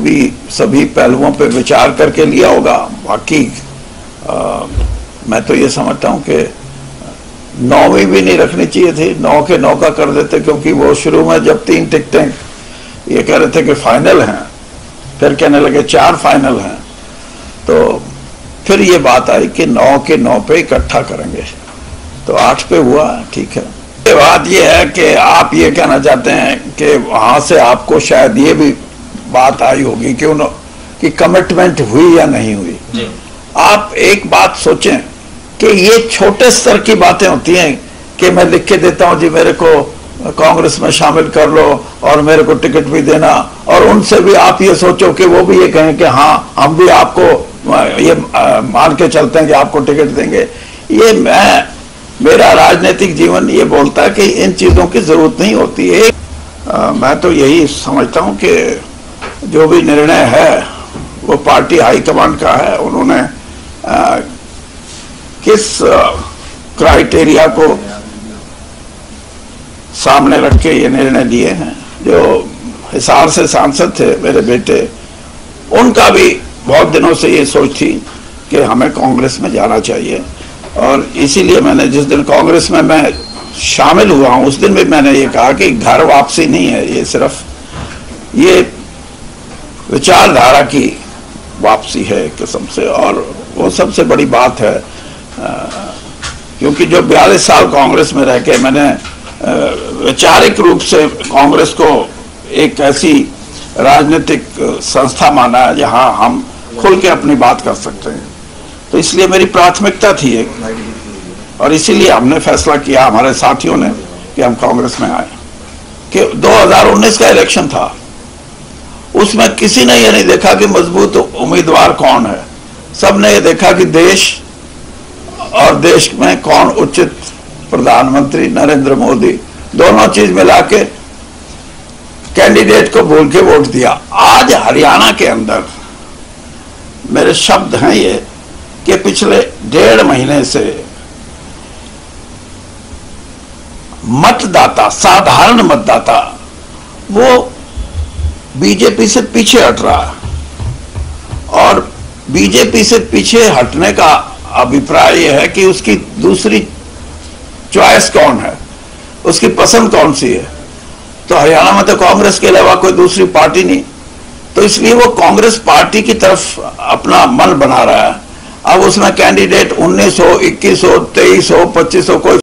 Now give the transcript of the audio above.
भी सभी पहलुओं पे विचार करके लिया होगा। बाकी मैं तो ये समझता हूँ कि 9वीं भी नहीं रखनी चाहिए थी, 9 के 9 का कर देते, क्योंकि वो शुरू में जब 3 टिकटें ये कह रहे थे कि फाइनल हैं, फिर कहने लगे 4 फाइनल हैं, तो फिर ये बात आई कि 9 के 9 पे इकट्ठा करेंगे, तो 8 पे हुआ, ठीक है। ये बात ये है कि आप ये कहना चाहते हैं कि वहां से आपको शायद ये भी बात आई होगी कि कमिटमेंट हुई या नहीं हुई। आप एक बात सोचें कि ये छोटे स्तर की बातें होती हैं कि मैं लिख के देता हूं जी मेरे को कांग्रेस में शामिल कर लो और मेरे को टिकट भी देना, और उनसे भी आप ये सोचो कि वो भी ये कहें कि हाँ हम भी आपको ये मान के चलते हैं कि आपको टिकट देंगे। ये मेरा राजनीतिक जीवन ये बोलता है कि इन चीजों की जरूरत नहीं होती है। मैं तो यही समझता हूं कि जो भी निर्णय है वो पार्टी हाईकमांड का है। उन्होंने किस क्राइटेरिया को सामने रख के ये निर्णय लिए हैं। जो हिसार से सांसद थे मेरे बेटे, उनका भी बहुत दिनों से ये सोच थी कि हमें कांग्रेस में जाना चाहिए, और इसीलिए मैंने जिस दिन कांग्रेस में मैं शामिल हुआ हूं उस दिन भी मैंने ये कहा कि घर वापसी नहीं है, ये सिर्फ ये विचारधारा की वापसी है एक किस्म से, और वो सबसे बड़ी बात है। क्योंकि जो 42 साल कांग्रेस में रह के मैंने वैचारिक रूप से कांग्रेस को एक ऐसी राजनीतिक संस्था माना है जहां हम खुल के अपनी बात कर सकते हैं, तो इसलिए मेरी प्राथमिकता थी एक, और इसीलिए हमने फैसला किया हमारे साथियों ने कि हम कांग्रेस में आए। कि 2019 का इलेक्शन था, उसमें किसी ने ये नहीं देखा कि मजबूत उम्मीदवार कौन है, सबने ये देखा कि देश और देश में कौन उचित प्रधानमंत्री, नरेंद्र मोदी, दोनों चीज मिला के कैंडिडेट को भूल के वोट दिया। आज हरियाणा के अंदर मेरे शब्द हैं ये कि पिछले 1.5 महीने से मतदाता, साधारण मतदाता, वो बीजेपी से पीछे हट रहा है, और बीजेपी से पीछे हटने का अभिप्राय यह है कि उसकी दूसरी चॉइस कौन है, उसकी पसंद कौन सी है। तो हरियाणा में तो कांग्रेस के अलावा कोई दूसरी पार्टी नहीं, तो इसलिए वो कांग्रेस पार्टी की तरफ अपना मन बना रहा है। अब उसमें कैंडिडेट 19 हो, 21 हो, 23 हो, 25 हो, कोई